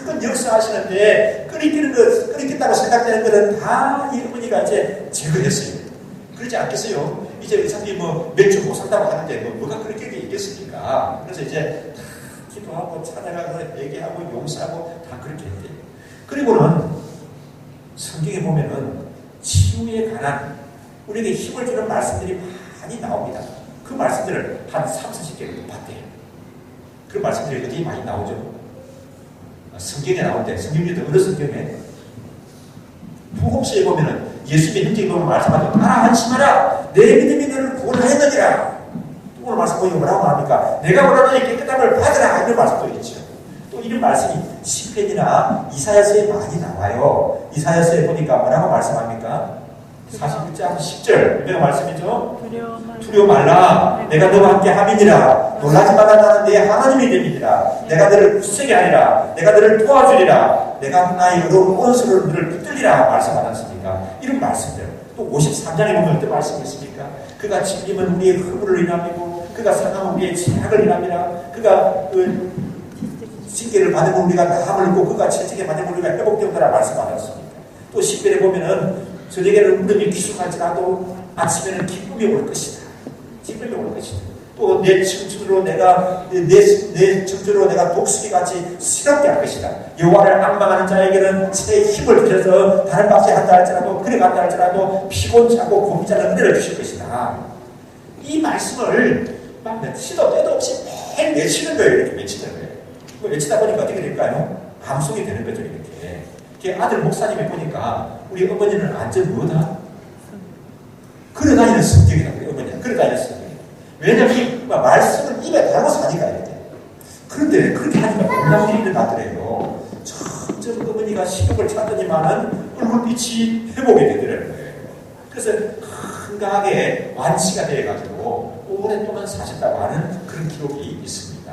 마음껏 역사하시는데 끊이긴다고 생각되는 것은 다 이 어머니가 이제 제거했어요. 그러지 않겠어요? 이제 어차피 뭐 맥주 못 산다고 하는데 뭐가 그렇게 있겠습니까? 그래서 이제 다 기도하고 찾아가서 얘기하고 용서하고 다 그렇게 했대요. 그리고는 성경에 보면은 치유에 관한 우리에게 힘을 주는 말씀들이 많이 나옵니다. 그 말씀들을 한 30-40개를 봤대요. 그런 말씀들이 어디에 많이 나오죠? 성경에 나오는데 성경 중에 어느 성경에? 복음서에 보면은 예수님의 행적에 보면 말씀하죠. 나라 안심하라. 내 믿음이 너를 구원하였느니라. 또 오늘 말씀 보니까 뭐라고 합니까? 내가 원하노니 깨끗함을 받으라. 이런 말씀도 있죠. 또 이런 말씀이 시편이나 이사야서에 많이 나와요. 이사야서에 보니까 뭐라고 말씀합니까? 41장 10절 유명한 말씀이죠. 두려워 말라. 내가 너와 함께 함이니라. 놀라지 말라. 나는 내 하나님이 됨이니라. 내가 너를 굳세게 하리라. 내가 너를 도와주리라. 내가 나의 의로운 원수를 너를 붙들리라 말씀하셨습니까? 이런 말씀들. 또 53장에 보면 어떤 말씀이 있습니까? 그가 찔림은 우리의 허물을 인함이고 그가 상함은 우리의 죄악을 인함이라. 그가 징계를 받으면 우리가 나함을 입고 그가 채찍에 맞으면 우리가 회복되었다라 말씀하셨습니다. 또 시편에 보면은 저녁에는 울음이 기숙할지라도 아침에는 기쁨이 올 것이다. 기쁨이 올 것이다. 또 내 청춘으로 내가 독수리 같이 새롭게 할 것이다. 여호와를 앙망하는 자에게는 새 힘을 주셔서 다른 박에 한다 할지라도 그래 간다 할지라도 피곤하고 고민자는 은혜를 주실 것이다. 이 말씀을 막 시도 때도 없이 매일 외치는 거예요. 이렇게 외치는 거예요. 외치다 보니까 어떻게 될까요? 감속이 되는 거죠. 이렇게 아들 목사님이 보니까 우리 어머니는 완전 뭐다? 걸어다니는 성격이다. 우리 어머니는 걸어다니는 성격. 왜냐하면 이 말씀을 입에 달고 사니까 이렇게. 그런데 그렇게 하니까 놀라운 일이 일어나더래요. 점점 어머니가 식욕을 찾더니만은 얼굴빛이 회복이 되더라는 거예요. 그래서 건강하게 완치가 되어가지고 오랫동안 사셨다고 하는 그런 기록이 있습니다.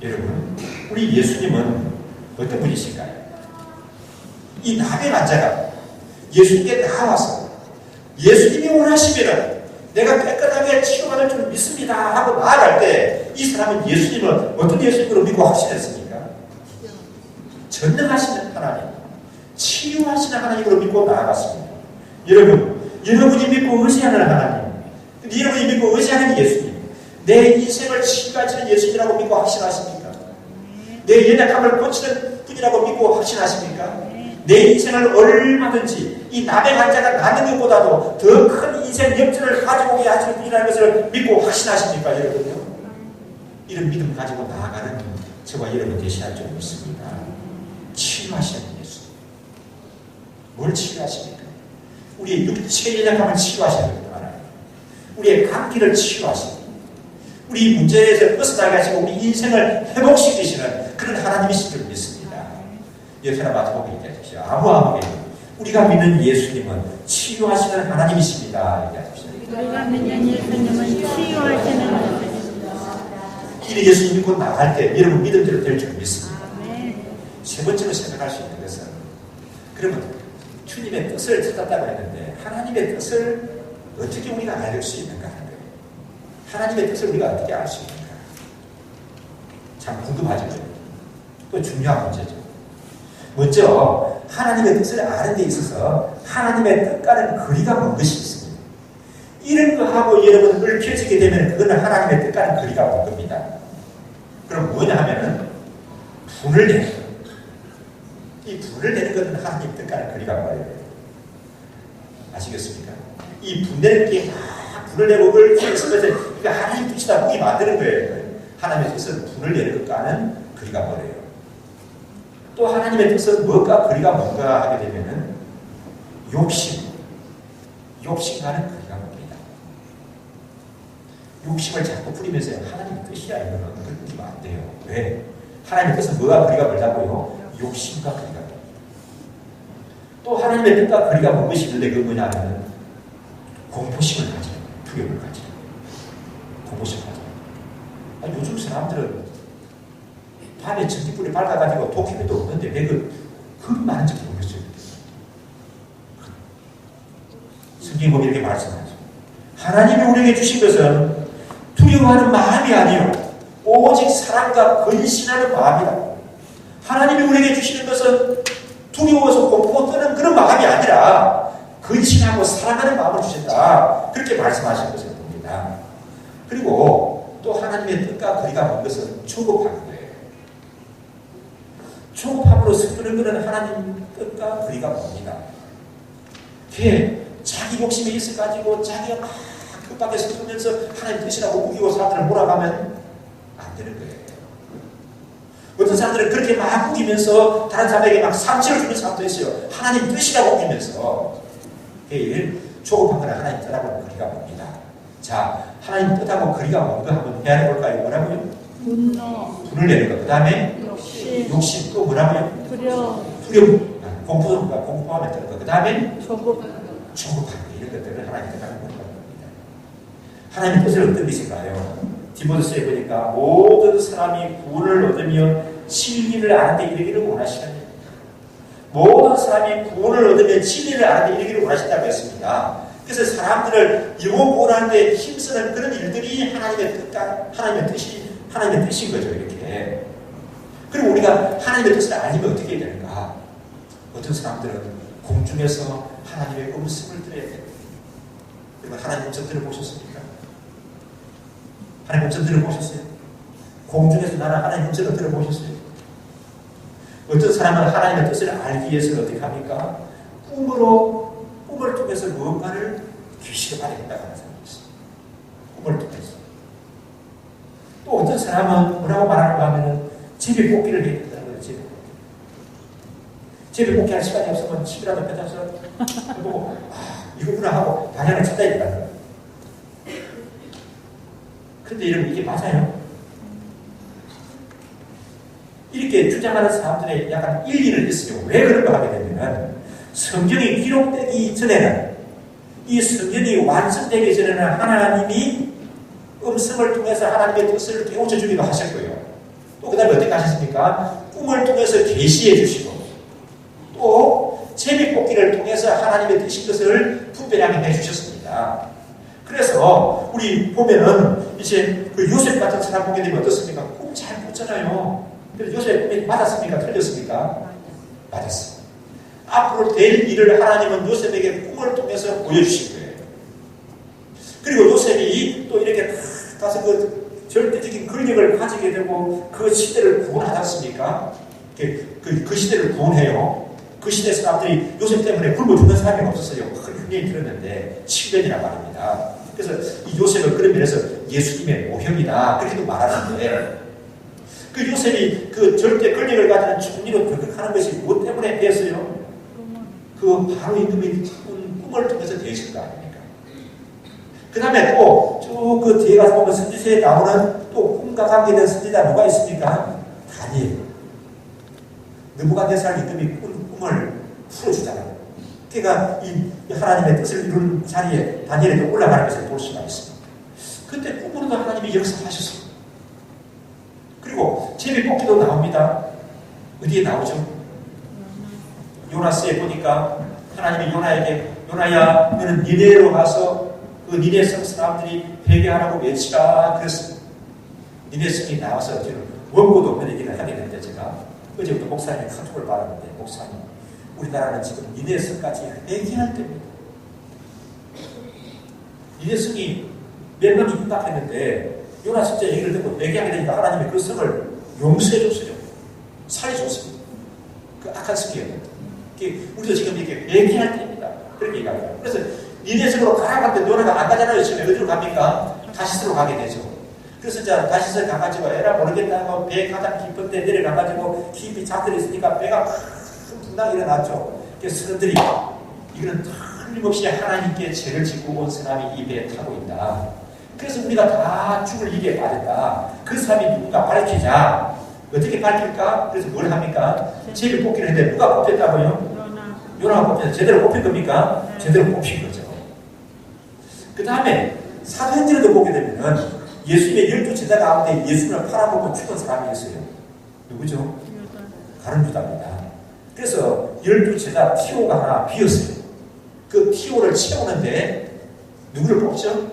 여러분, 우리 예수님은 어떤 분이신가요? 이 나병 환자가 예수님께 나와서 예수님이 원하시면 내가 깨끗하게 치료받을 줄 믿습니다 하고 나아갈 때 이 사람은 예수님은 어떤 예수님으로 믿고 확신했습니까? 전능하시는 하나님, 치유하시는 하나님으로 믿고 나아갔습니다. 여러분이 믿고 의지하는 하나님, 여러분이 믿고 의지하는 예수님, 내 인생을 치유하시는 예수님이라고 믿고 확신하십니까? 내 연약함을 고치는 분이라고 믿고 확신하십니까? 내 인생을 얼마든지 이 남의 환자가 나는 것보다도 더 큰 인생 역전을 가지고 오게 하시는 분이라는 것을 믿고 확신하십니까, 여러분요? 이런 믿음 가지고 나아가는 저와 여러분 되셔야 좀 믿습니다. 치유하시는 예수. 뭘 치유하십니까? 우리의 육체의 연약함을 치유하시는 것도 알아요. 우리의 감기를 치유하시는, 우리 문제에서 벗어나게 하시고 우리 인생을 회복시키시는 그런 하나님이신 줄 믿습니다. 여러분 마지막에 얘기하십시오. 아브라함에게 우리가 믿는 예수님은 치유하시는 하나님이십니다. 얘기하십시오. 우리가 믿는 예수님은 치유하시는 하나님이십니다. 이 예수님 믿고 나갈 때 여러분 믿음대로 될 줄 믿습니다. 세 번째로 생각할 수 있는 것은 그러면 주님의 뜻을 찾았다고 했는데 하나님의 뜻을 어떻게 우리가 알 수 있는가 하는 거예요. 하나님의 뜻을 우리가 어떻게 알 수 있는가. 참 궁금하죠. 또 중요한 문제죠. 먼저 하나님의 뜻을 아는 데 있어서 하나님의 뜻과는 거리가 먼 것이 있습니다. 이런 거하고 여러분 얽혀지게 되면 그거는 하나님의 뜻과는 거리가 먼 겁니다. 그럼 뭐냐 하면은 분을 내는 거예요. 이 분을 내는 것은 하나님의 뜻과는 거리가 멀어요. 아시겠습니까? 이 분내는 게 분을 내고 얽혀있는 것은 이게 하나님의 뜻이다 보기 만드는 거예요. 하나님의 뜻은 분을 내는 것과는 거리가 멀어요. 또 하나님의 뜻은 무엇과 거리가 뭔가 하게 되면은 욕심과는 거리가 멉니다. 욕심을 자꾸 부리면서 하나님의 뜻이야 이거는 그걸 부리면 안 돼요. 왜? 하나님의 뜻은 뭐가 거리가 멀다고요? 욕심과 거리가 멉니다. 또 하나님의 뜻과 거리가 먼 것이 있는데 그건 뭐냐면 공포심을 가지는 거예요. 두려움을 가지는 거예요. 공포심을 가지는 거예요. 요즘 사람들은 밤에 전기불이 밝아가지고 도끼도 없는데 왜 겁이 많은지 모르겠어요. 성경이 보면 이렇게 말씀하죠. 하나님이 우리에게 주신 것은 두려워하는 마음이 아니요 오직 사랑과 근신하는 마음이다. 하나님이 우리에게 주시는 것은 두려워서 공포 떠는 그런 마음이 아니라 근신하고 사랑하는 마음을 주셨다. 그렇게 말씀하신 것을 봅니다. 그리고 또 하나님의 뜻과 거리가 먼 것은 조급한 거예요. 조급함으로 서두르는 것은 하나님 뜻과 거리가 멉니다. 자기 욕심이 있어가지고 자기가 막 급하게 서두르면서 하나님 뜻이라고 우기고 사람들을 몰아가면 안 되는 거예요. 어떤 사람들은 그렇게 막 우기면서 다른 사람에게 막 상처를 주는 사람도 있어요. 하나님 뜻이라고 우기면서. 조급한 거는 하나님 뜻하고 거리가 멉니다. 자, 하나님 뜻하고 거리가 먼 거 한번 헤아려 볼까요? 뭐라고요? 분을 내는 거. 그 다음에 욕심. 또 뭐라고요? 두려움. 공포하면 되는 거. 그 다음에 조급한 이런 것들을 하나님 뜻하고 거리가 멉니다. 하나님의 뜻을 어떤 것인가요? 디모데서에 보니까 모든 사람이 구원을 얻으며 진리를 아는 데 이르기를 원하시는 모든 사람이 구원을 얻으며 진리를 아는 데 이르기를 원하신다고 했습니다. 그래서 사람들을 영혼 구원하는 데 힘쓰는 그런 일들이 하나님의 뜻인 거죠. 이렇게. 그리고 우리가 하나님의 뜻을 알면 어떻게 해야 되는가? 어떤 사람들은 공중에서 하나님의 음성을 들어야 돼요. 그리고 하나님 음성 들어보셨습니까? 하나님 음성 들어보셨어요? 공중에서 나는 하나님 음성을 들어보셨어요? 어떤 사람은 하나님의 뜻을 알기 위해서는 어떻게 합니까? 꿈을 통해서 무언가를 계시를 발휘한다고 하는 사람이 있어요. 꿈을 통해서. 또 어떤 사람은 뭐라고 말하는가 하면은 집에 뽑기를 해야 된다는 거예요. 집에 뽑기 할 시간이 없으면 집이라도 뺏어서 보고 이거구나 하고 방향을 찾아야 된다는 거예요. 그런데 여러분 이게 맞아요? 이렇게 주장하는 사람들의 약간 일리는 있어요. 왜 그런 거 하게 되면 성경이 기록되기 전에는 이 성경이 완성되기 전에는 하나님이 음성을 통해서 하나님의 뜻을 깨우쳐 주기도 하실 거예요. 또 그 다음에 어떻게 하셨습니까? 꿈을 통해서 계시해 주시고 또 제비뽑기를 통해서 하나님의 뜻인 것을 분별하게 해주셨습니다. 그래서 우리 보면은 이제 그 요셉 같은 사람 보게 되면 어떻습니까? 꿈 잘 꿨잖아요. 그래서 요셉 꿈이 맞았습니까? 틀렸습니까? 맞았습니다. 앞으로 될 일을 하나님은 요셉에게 꿈을 통해서 보여주신 거예요. 그리고 요셉이 또 이렇게 가서 그 절대적인 권력을 가지게 되고 그 시대를 구원하지 않습니까? 그 시대를 구원해요. 그 시대 사람들이 요셉 때문에 굶어 죽는 사람이 없었어요. 큰 흉년이 들었는데 7년이라 말입니다. 그래서 이 요셉은 그런 면에서 예수님의 모형이다. 그렇게도 말하는데 그 요셉이 그 절대 권력을 가지는 총리로 변격하는 것이 무엇 때문에 되었어요? 그 바로 임금이 꿈을 통해서 되신 거 아닙니까? 그 다음에 또 쭉 그 뒤에 가서 보면 선지서에 나오는 또 꿈과 관계된 선지자 누가 있습니까? 다니엘. 느부갓네살 임금이 꿈을 풀어주잖아요. 그러니까 이 하나님의 뜻을 이루는 자리에 다니엘이 올라가는 것을 볼 수가 있습니다. 그때 꿈으로도 하나님이 역사하셨습니다. 그리고 제비뽑기도 나옵니다. 어디에 나오죠? 요나스에 보니까 하나님이 요나에게 요나야 너는 니네로 가서 그 니네 성 사람들이 회개하라고 외치라 그랬습니다. 니네 성이 나와서 지금 원고도 없는 얘기를 하게 되는데 제가 어제부터 목사님이 카톡을 받았는데 목사님 우리나라는 지금 니네성까지 회개할 때입니다. 니네성이 멸망이 임박했는데 요나 선지자 얘기를 듣고 회개하게 되니까 하나님이 그 성을 용서해 줬어요. 살려줬습니다. 그 악한 성이었는데. 우리도 지금 이렇게 회개할 때입니다. 그렇게 얘기합니다. 그래서 니네성으로 가라는데 요나가 안 가잖아요. 지금 어디로 갑니까? 다시스로 가게 되죠. 그래서 이제 다시스 가가지고 에라 모르겠다 하고 배 가장 깊은 데 내려가가지고 깊이 잠들어 있으니까 배가 큰 분당이 일어났죠. 그래서 사람들이 이거는 틀림없이 하나님께 죄를 짓고 온 사람이 이 배에 타고 있다. 그래서 우리가 다 죽을 일에 빠졌다. 그 사람이 누군가 밝히자. 어떻게 밝힐까? 그래서 뭘 합니까? 제비 뽑기를 했는데 누가 뽑혔다고요? 요나가 뽑혀서 제대로 뽑힌 겁니까? 제대로 뽑힌 거죠. 그 다음에 사도행전에도 보게 되면은 예수님의 12제자 가운데 예수님을 팔아먹고 죽은 사람이 있어요. 누구죠? 가룟유다입니다. 그래서 12제자 티오가 하나 비었어요. 그 티오를 채우는데 누구를 뽑죠?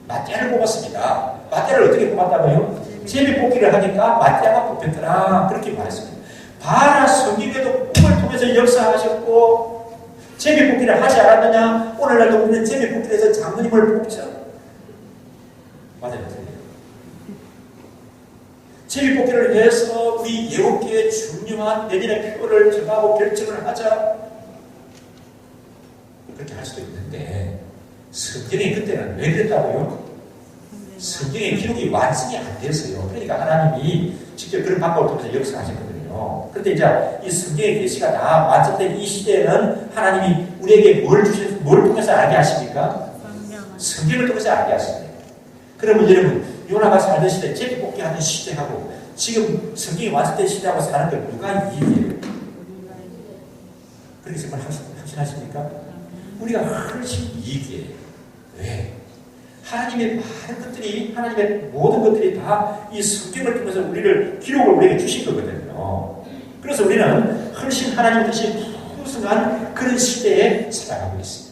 마띠아를 뽑았습니다. 마띠아를 어떻게 뽑았다고요? 제비 뽑기를 하니까 마띠아가 뽑혔더라. 그렇게 말했습니다. 바라 성경에도 꿈을 통해서 역사하셨고 제비 뽑기를 하지 않았느냐? 오늘날도 우리는 제비 뽑기를 해서 장로님을 뽑죠. 맞아요. 제비 뽑기를 해서 우리 예복교의 중요한 내년의 표를 정하고 결정을 하자. 그렇게 할 수도 있는데 성경이 그때는 왜 그랬다고요? 성경의 기록이 완성이 안 됐어요. 그러니까 하나님이 직접 그런 방법을 통해서 역사하셨거든요. 그런데 이제 이 성경의 계시가 다 완성된 이 시대에는 하나님이 우리에게 뭘 통해서 알게 하십니까? 성경을 통해서 알게 하십니다. 그러면 여러분, 요나가 살던 시대, 제비 뽑기 하는 시대하고 지금 성경이 완성된 시대하고 사는 걸 누가 이기해요? 그렇게 정말 확신하십니까? 우리가 훨씬 이기해요. 왜? 하나님의 많은 것들이, 하나님의 모든 것들이 다 이 성경을 통해서 우리를, 기록을 우리에게 주신 거거든요. 그래서 우리는 훨씬 하나님 뜻이 풍성한 그런 시대에 살아가고 있습니다.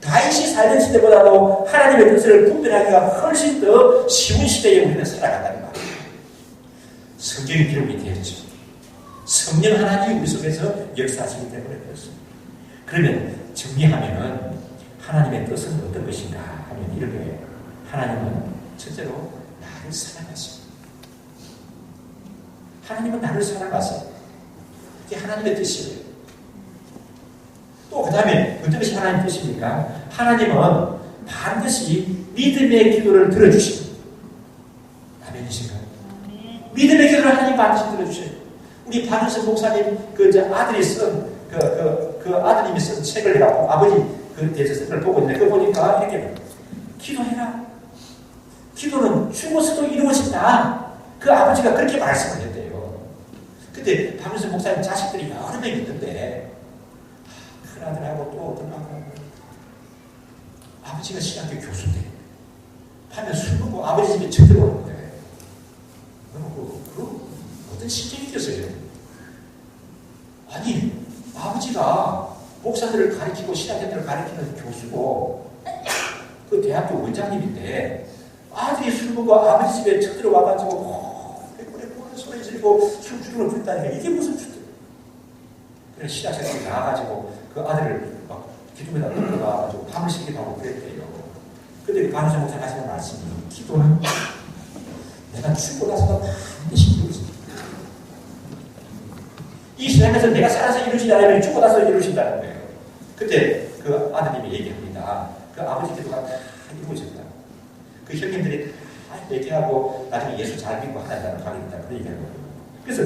다윗이 살던 시대보다도 하나님의 뜻을 분별하기가 훨씬 더 쉬운 시대에 우리는 살아간다는 말이에요. 성경이 기록이 되었죠. 성령 하나님이 우리 속에서 역사하시기 때문에 그렇습니다. 그러면 정리하면은 하나님의 뜻은 어떤 것인가 하면 이런 거예요. 하나님은 첫째로 나를 사랑하십니다. 하나님은 나를 사랑하세요. 이게 하나님의 뜻이에요. 또 그 다음에 어떤 것이 하나님의 뜻입니까? 하나님은 반드시 믿음의 기도를 들어주십니다. 아멘이신가요? 믿음의 기도를 하나님 반드시 들어주셔요. 우리 박윤선 목사님 아들이 쓴 아드님이 쓴 책을 내가 아버지 대제서를 보고 있는데 그거 보니까 이렇게 기도해라. 기도는 죽어서도 이루어진다. 그 아버지가 그렇게 말씀을 했대요. 근데 박윤선 목사님 자식들이 여러 명 있는데 큰아들하고 또 어떤 아들하고 아버지가 신학교 교수인데 밤에 술 먹고 아버지 집에 쳐 들어오는데 그 어떤 심정이겠어요? 아니 아버지가 목사들을 가르치고 신학교들을 가르치는 교수고 그 대학교 원장님인데 아들이 술 먹고 아버지 집에 쳐 들어와가지고 소리 지르고 술 주름을 부렸다니까 이게 무슨 주들? 그래서 신학생들이 나와가지고 그 아들을 막 기둥에다 놓고가지고 밤을 새기도 하고 그랬대요. 근데 그 간호사 목사 하시는 말씀이 기도는 내가 죽고 나서도 반드시 이루어진다. 이 세상에서 내가 살아서 이루어지지 않으면 죽고 나서 이루어진다는 거예요. 그때 그 아드님이 얘기합니다. 그 아버지 기도가 다 이루어진다. 그 형님들이 다 얘기하고 나중에 예수 잘 믿고 하나님을 가게 된다. 그런 얘기하거든요. 그래서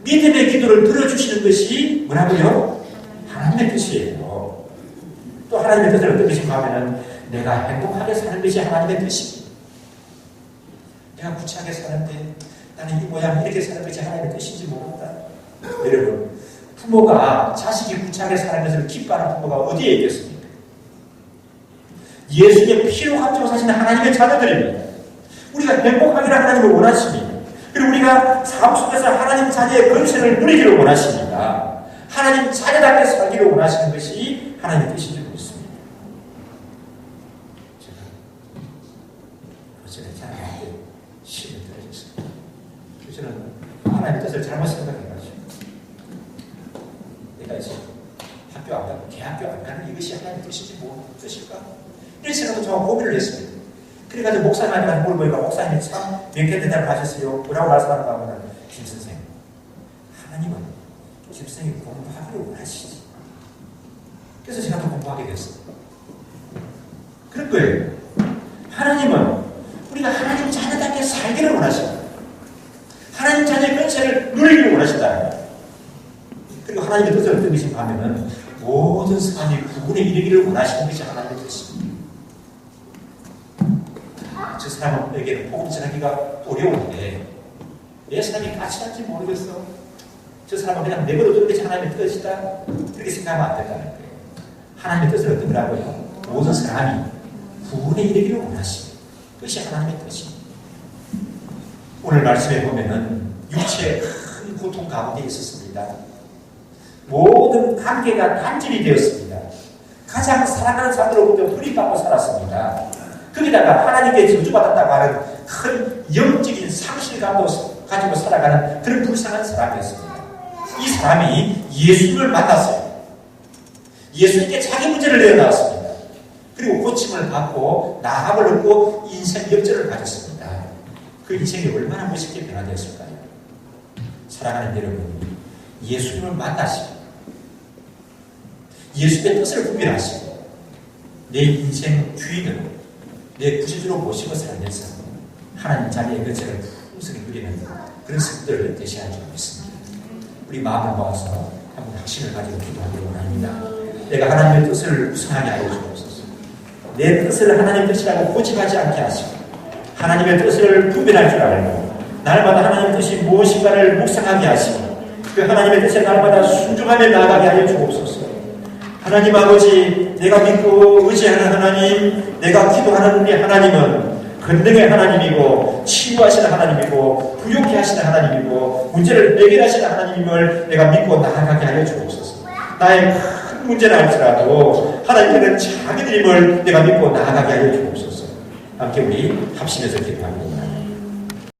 믿음의 기도를 들어주시는 것이 뭐라고요? 하나님의 뜻이에요. 또 하나님의 뜻은 어떤 뜻인가 하면은 내가 행복하게 사는 것이 하나님의 뜻입니다. 내가 구차하게 사는데 나는 이 모양 이렇게 사는 것이 하나님의 뜻인지 모른다. 여러분, 부모가 자식이 구차하게 사는 것을 기뻐하는 부모가 어디에 있겠습니까? 예수님의 피로 감추고 사시는 하나님의 자녀들입니다. 우리가 행복하기를 하나님을 원하십니다. 그리고 우리가 삶 속에서 하나님 자녀의 건설을 누리기를 원하십니다. 하나님 자녀답게 살기를 원하시는 것이 하나님의 뜻인 줄 믿습니다. 제가 어제는 자녀한테 시험을 들어줬어요. 저는 하나님의 뜻을 잘못 생각해가지고 내가 이런 생각도 정말 고민을 했습니다. 그래가지고 목사님한테 물어보니까 목사님이 참 명쾌한 대답을 하셨어요. 뭐라고 말씀하는가 하면 김 선생, 하나님은 김 선생이 공부하기를 원하시지. 그래서 제가 더 공부하게 됐어요. 그런 거예요. 하나님은 우리가 하나님 자녀답게 살기를 원하십니다. 하나님 자녀의 권세를 누리기를 원하신다. 그리고 하나님의 뜻을 어떤 것인가 하면은 모든 사람이 구분에 이르기를 원하시는 것이 하나님의 뜻입니다. 저 사람에게는 복음 전하기가 어려운데 내 사람이 까칠한지 모르겠어. 저 사람은 그냥 내버려 두는 것이 하나님의 뜻이다. 그렇게 생각하면 안 된다는 거예요. 하나님의 뜻을 어떤 거라고요? 모든 사람이 구분에 이르기를 원하십니다. 그것이 하나님의 뜻입니다. 오늘 말씀에 보면은 육체의 큰 고통 가운데 있었습니다. 모든 관계가 단절이 되었습니다. 가장 사랑하는 사람으로부터 뿌리받고 살았습니다. 거기다가 하나님께 저주받았다고 하는 큰 영적인 상실감도 가지고 살아가는 그런 불쌍한 사람이었습니다. 이 사람이 예수님을 만났어요. 예수님께 자기 문제를 내어놨습니다. 그리고 고침을 받고 나감을 얻고 인생 역전을 가졌습니다. 그 인생이 얼마나 멋있게 변화되었을까요? 사랑하는 여러분, 예수님을 만나시고 예수의 뜻을 구별하시고 내 인생 주인으로 내 구주로 모시고 살면서 하나님 자리의 근세를 풍성히 누리는 그런 습들을 되셔야 줄 믿습니다. 우리 마음을 모아서 한번 확신을 가지고 기도하기를 원합니다. 내가 하나님의 뜻을 우선하게 하여 주옵소서. 내 뜻을 하나님의 뜻이라고 고집하지 않게 하시고 하나님의 뜻을 분별할 줄 알고 날마다 하나님의 뜻이 무엇인가를 묵상하게 하시고 그 하나님의 뜻에 날마다 순종하며 나아가게 하여 주옵소서. 하나님 아버지, 내가 믿고 의지하는 하나님, 내가 기도하는 우리 하나님은 권능의 하나님이고 치유하시는 하나님이고 부욕케 하시는 하나님이고 문제를 해결하시는 하나님임을 내가 믿고 나아가게 하여 주옵소서. 나의 큰 문제는 할지라도 하나님께는 작은 힘을 내가 믿고 나아가게 하여 주옵소서. 함께 우리 합심해서 기도합니다.